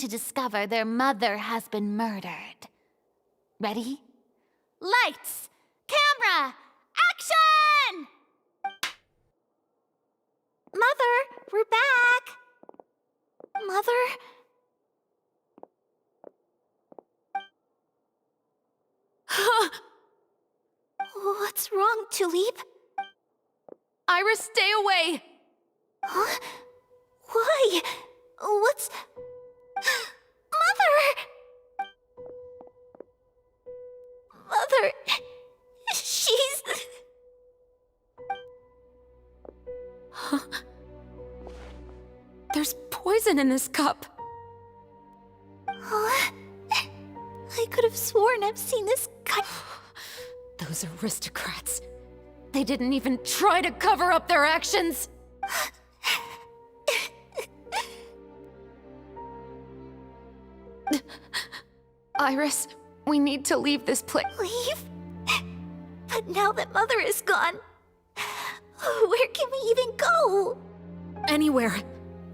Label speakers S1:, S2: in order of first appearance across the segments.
S1: to discover their mother has been murdered. Ready? Lights! Camera! Action! Mother, we're back! Mother? What's wrong, Tulip? Iris, stay away! Huh? Why? What's... Mother! Mother... She's... Huh? There's poison in this cup. Huh? I could have sworn I've seen this guy... Those aristocrats. They didn't even try to cover up their actions. Iris, we need to leave this place. Leave? But now that Mother is gone, where can we even go? Anywhere.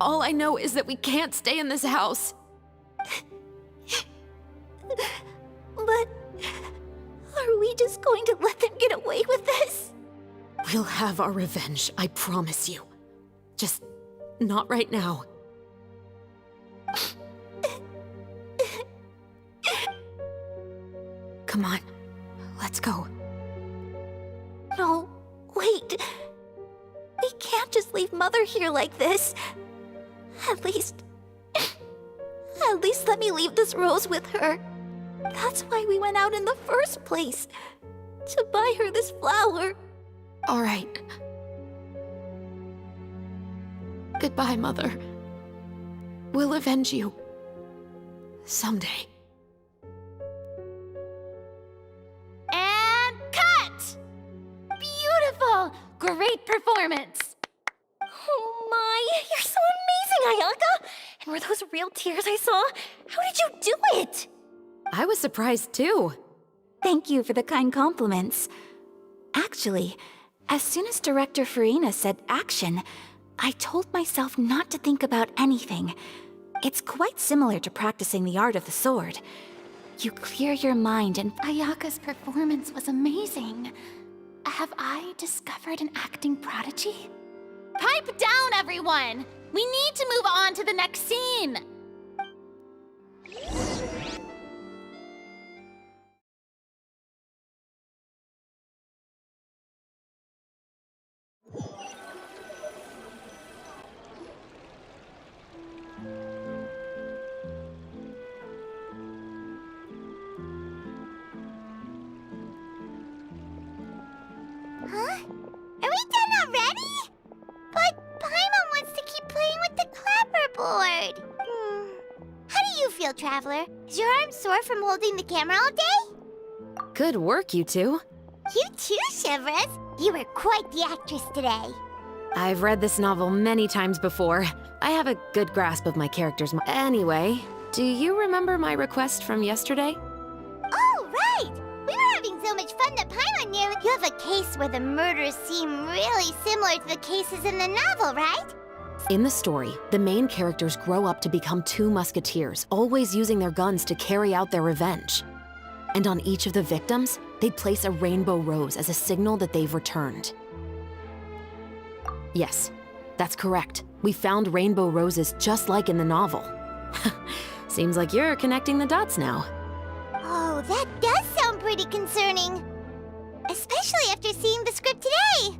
S1: All I know is that we can't stay in this house. But are we just going to let them get away with this? We'll have our revenge, I promise you. Just not right now. Come on, let's go. No, wait. We can't just leave Mother here like this. At least let me leave this rose with her. That's why we went out in the first place. To buy her this flower. All right. Goodbye, Mother. We'll avenge you. Someday. And cut! Beautiful! Great performance! Oh my, you're so amazing, Ayaka! And were those real tears I saw? How did you do it? I was surprised too. Thank you for the kind compliments. Actually, as soon as Director Furina said action, I told myself not to think about anything. It's quite similar to practicing the art of the sword. You clear your mind and... Ayaka's performance was amazing. Have I discovered an acting prodigy? Pipe down, everyone! We need to move on to the next scene! Huh? Are we done already? But Paimon wants to keep playing with the clapperboard. How do you feel, Traveler? Is your arm sore from holding the camera all day? Good work, you two. You too, Shivers. You were quite the actress today. I've read this novel many times before. I have a good grasp of my characters. Anyway, do you remember my request from yesterday? Oh, right! We were having so much fun that Paimon nearly... You have a case where the murders seem really similar to the cases in the novel, right? In the story, the main characters grow up to become two musketeers, always using their guns to carry out their revenge. And on each of the victims, they'd place a rainbow rose as a signal that they've returned. Yes, that's correct. We found rainbow roses just like in the novel. Seems like you're connecting the dots now. Oh, that does sound pretty concerning. Especially after seeing the script today.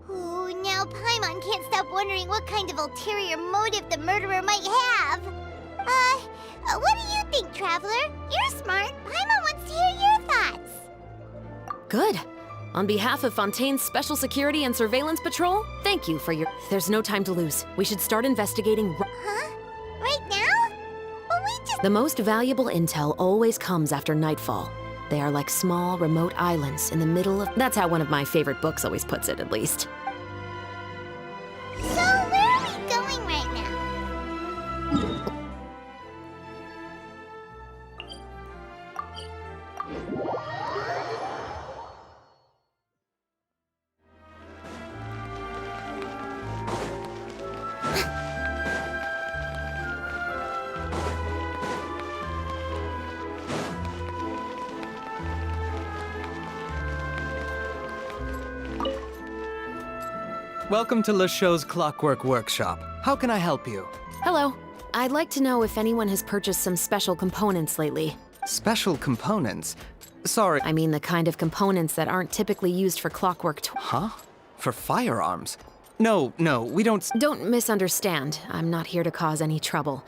S1: Ooh, now Paimon can't stop wondering what kind of ulterior motive the murderer might have. What do you think, Traveler? You're smart. Paimon wants to hear your thoughts. Good. On behalf of Fontaine's Special Security and Surveillance Patrol, thank you for your... There's no time to lose. We should start investigating... Huh? Right now? Well, we just... The most valuable intel always comes after nightfall. They are like small, remote islands in the middle of... That's how one of my favorite books always puts it, at least. So, where are we going right now?
S2: Welcome to LeChaux's Clockwork Workshop. How can I help you?
S3: Hello. I'd like to know if anyone has purchased some special components lately.
S2: Special components? Sorry.
S3: I mean the kind of components that aren't typically used for clockwork
S2: Huh? For firearms? No, we don't
S3: Don't misunderstand. I'm not here to cause any trouble.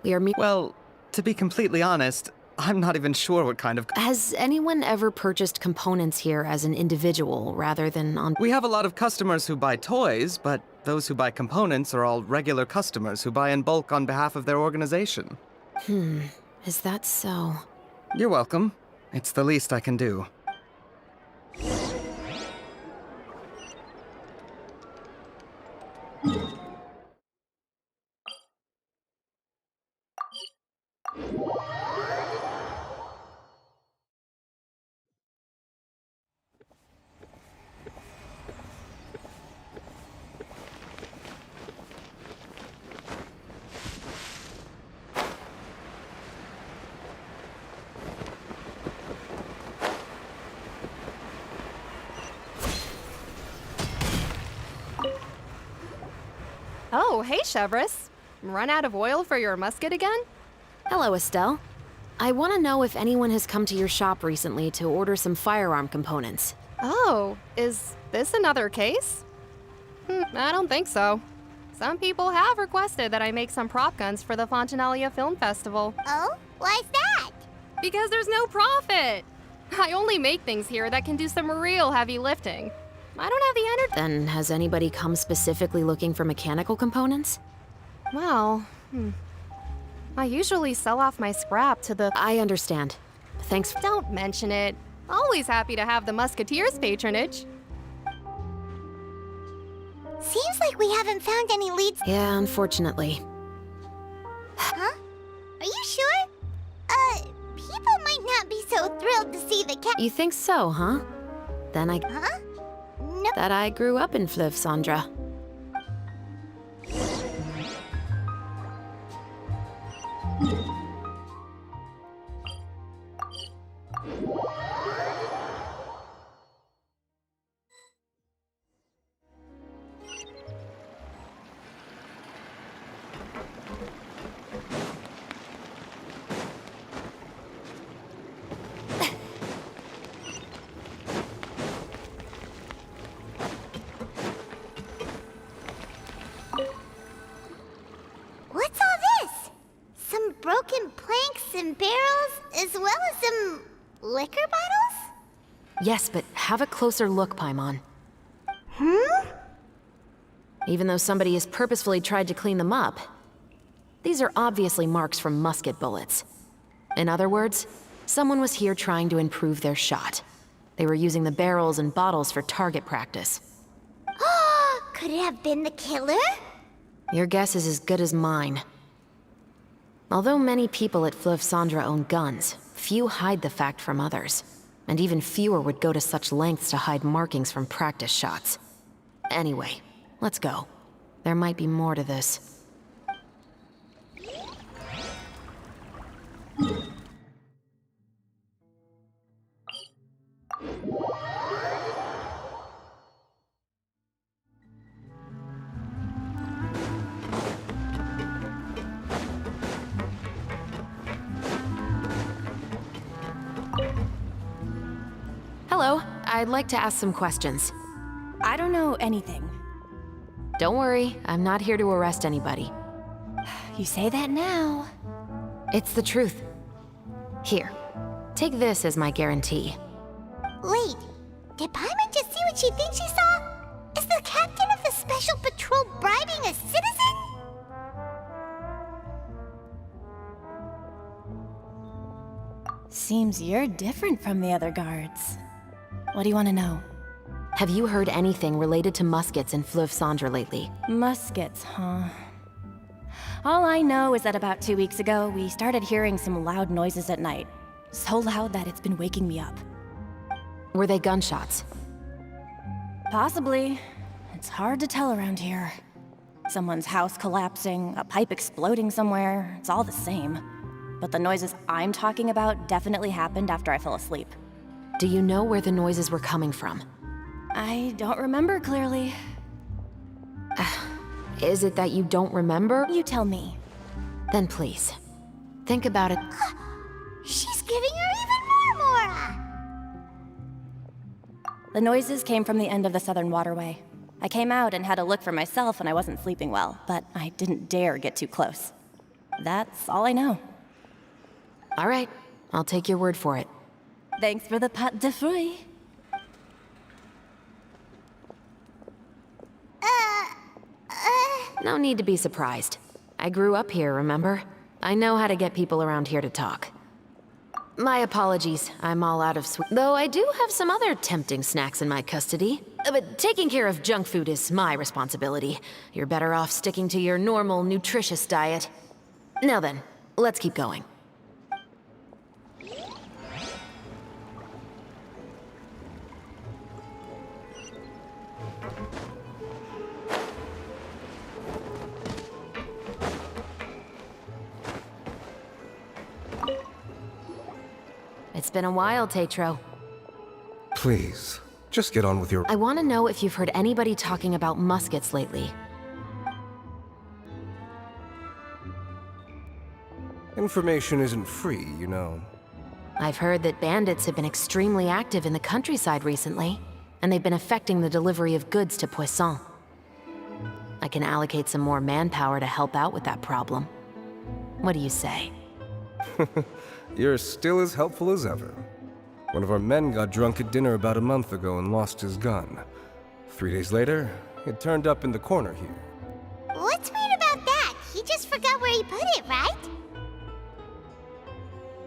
S3: We are
S2: Well, to be completely honest, I'm not even sure what kind of...
S3: Has anyone ever purchased components here as an individual rather than on...
S2: We have a lot of customers who buy toys, but those who buy components are all regular customers who buy in bulk on behalf of their organization.
S3: Is that so?
S2: You're welcome. It's the least I can do.
S4: Oh, hey, Chevris. Run out of oil for your musket again?
S3: Hello, Estelle. I want to know if anyone has come to your shop recently to order some firearm components.
S4: Oh, is this another case? I don't think so. Some people have requested that I make some prop guns for the Fontanalia Film Festival.
S1: Oh? Why's that?
S4: Because there's no profit! I only make things here that can do some real heavy lifting. I don't have the energy.
S3: Then has anybody come specifically looking for mechanical components?
S4: Well, I usually sell off my scrap to the...
S3: I understand. Thanks.
S4: Don't mention it. Always happy to have the Musketeers' patronage.
S1: Seems like we haven't found any leads.
S3: Yeah, unfortunately.
S1: Huh? Are you sure? People might not be so thrilled to see the cat.
S3: You think so, huh? Then
S1: Huh? No.
S3: that I grew up in Fleuve Sandra.
S1: What's all this? Some broken planks and barrels, as well as some liquor bottles?
S3: Yes, but have a closer look, Paimon. Even though somebody has purposefully tried to clean them up, these are obviously marks from musket bullets. In other words, someone was here trying to improve their shot. They were using the barrels and bottles for target practice.
S1: Could it have been the killer?
S3: Your guess is as good as mine. Although many people at Fleuve Sandra own guns, few hide the fact from others. And even fewer would go to such lengths to hide markings from practice shots. Anyway, let's go. There might be more to this. Hello, I'd like to ask some questions.
S5: I don't know anything.
S3: Don't worry, I'm not here to arrest anybody.
S5: You say that now.
S3: It's the truth. Here, take this as my guarantee.
S1: Wait, did Paimon just see what she thinks she saw? Is the captain of the Special Patrol bribing a citizen?
S5: Seems you're different from the other guards. What do you want to know?
S3: Have you heard anything related to muskets in Fleuve Sandra lately?
S5: Muskets, huh? All I know is that about 2 weeks ago, we started hearing some loud noises at night. So loud that it's been waking me up.
S3: Were they gunshots?
S5: Possibly. It's hard to tell around here. Someone's house collapsing, a pipe exploding somewhere, it's all the same. But the noises I'm talking about definitely happened after I fell asleep.
S3: Do you know where the noises were coming from?
S5: I don't remember clearly.
S3: Is it that you don't remember?
S5: You tell me.
S3: Then please, think about it.
S1: She's giving her even more Mora!
S5: The noises came from the end of the Southern Waterway. I came out and had a look for myself when I wasn't sleeping well, but I didn't dare get too close. That's all I know.
S3: All right, I'll take your word for it.
S5: Thanks for the pâte de fruits.
S3: No need to be surprised. I grew up here, remember? I know how to get people around here to talk. My apologies, I'm all out of sweet. Though I do have some other tempting snacks in my custody. But taking care of junk food is my responsibility. You're better off sticking to your normal, nutritious diet. Now then, let's keep going. It's been a while, Tetro.
S6: Please, just get on with your...
S3: I want to know if you've heard anybody talking about muskets lately.
S6: Information isn't free, you know.
S3: I've heard that bandits have been extremely active in the countryside recently, and they've been affecting the delivery of goods to Poisson. I can allocate some more manpower to help out with that problem. What do you say?
S6: You're still as helpful as ever. One of our men got drunk at dinner about a month ago and lost his gun. 3 days later, it turned up in the corner here.
S1: What's weird about that? He just forgot where he put it, right?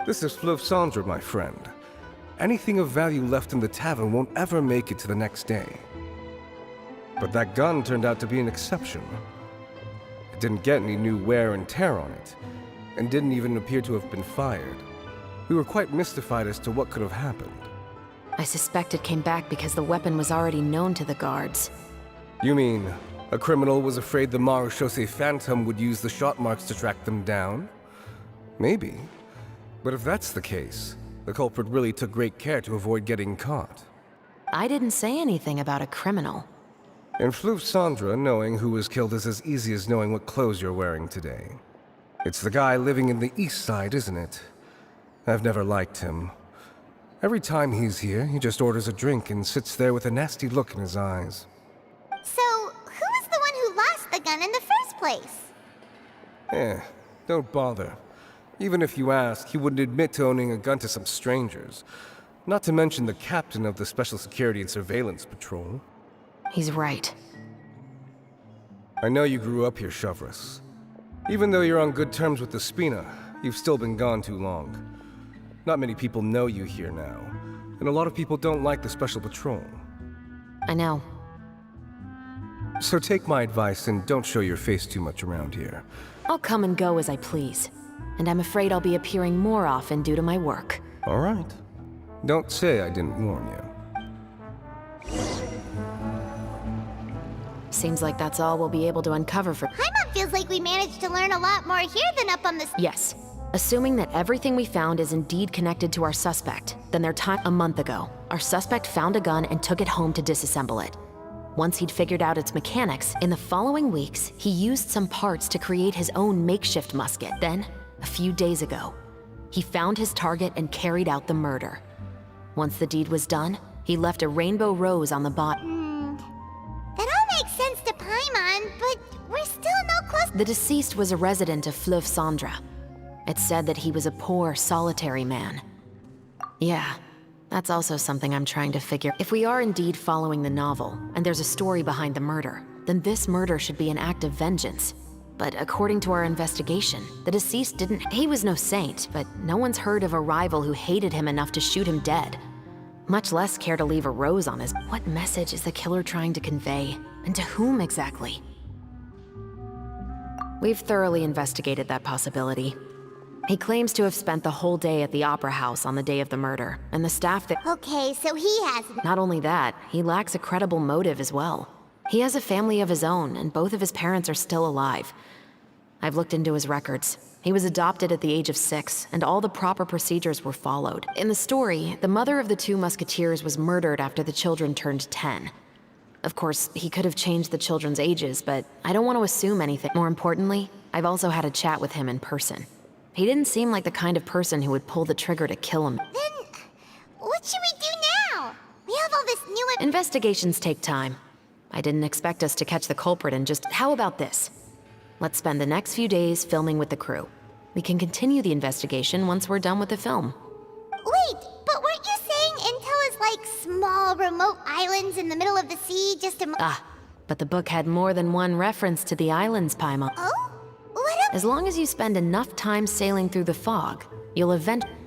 S6: This is Fleuve Cendre, my friend. Anything of value left in the tavern won't ever make it to the next day. But that gun turned out to be an exception. It didn't get any new wear and tear on it, and didn't even appear to have been fired. We were quite mystified as to what could have happened.
S3: I suspect it came back because the weapon was already known to the guards.
S6: You mean, a criminal was afraid the Marechaussee Phantom would use the shot marks to track them down? Maybe. But if that's the case, the culprit really took great care to avoid getting caught.
S3: I didn't say anything about a criminal.
S6: In Fleuve Cendre, knowing who was killed is as easy as knowing what clothes you're wearing today. It's the guy living in the east side, isn't it? I've never liked him. Every time he's here, he just orders a drink and sits there with a nasty look in his eyes.
S1: So, who was the one who lost the gun in the first place?
S6: Don't bother. Even if you ask, he wouldn't admit to owning a gun to some strangers. Not to mention the captain of the Special Security and Surveillance Patrol.
S3: He's right.
S6: I know you grew up here, Chevreuse. Even though you're on good terms with the Spina, you've still been gone too long. Not many people know you here now, and a lot of people don't like the Special Patrol.
S3: I know.
S6: So take my advice and don't show your face too much around here.
S3: I'll come and go as I please. And I'm afraid I'll be appearing more often due to my work.
S6: All right. Don't say I didn't warn you.
S3: Seems like that's all we'll be able to uncover for...
S1: Paimon feels like we managed to learn a lot more here than up on the...
S3: Yes. Assuming that everything we found is indeed connected to our suspect, then their time a month ago, our suspect found a gun and took it home to disassemble it. Once he'd figured out its mechanics, in the following weeks, he used some parts to create his own makeshift musket. Then, a few days ago, he found his target and carried out the murder. Once the deed was done, he left a rainbow rose on the bottom.
S1: That all makes sense to Paimon, but we're still no close...
S3: The deceased was a resident of Fleuve Cendre. It said that he was a poor, solitary man. Yeah, that's also something I'm trying to figure. If we are indeed following the novel, and there's a story behind the murder, then this murder should be an act of vengeance. But according to our investigation, the deceased didn't... He was no saint, but no one's heard of a rival who hated him enough to shoot him dead. Much less care to leave a rose on his... What message is the killer trying to convey? And to whom exactly? We've thoroughly investigated that possibility. He claims to have spent the whole day at the Opera House on the day of the murder, and the staff that...
S1: Okay, so he has...
S3: Not only that, he lacks a credible motive as well. He has a family of his own, and both of his parents are still alive. I've looked into his records. He was adopted at the age of 6, and all the proper procedures were followed. In the story, the mother of the 2 musketeers was murdered after the children turned 10. Of course, he could have changed the children's ages, but I don't want to assume anything. More importantly, I've also had a chat with him in person. He didn't seem like the kind of person who would pull the trigger to kill him.
S1: Then, what should we do now? We have all this new
S3: Investigations take time. I didn't expect us to catch the culprit and just... How about this? Let's spend the next few days filming with the crew. We can continue the investigation once we're done with the film.
S1: Wait, but weren't you saying Intel is like small, remote islands in the middle of the sea just a
S3: But the book had more than one reference to the islands, Paimon.
S1: Oh? What
S3: As long as you spend enough time sailing through the fog, you'll eventually...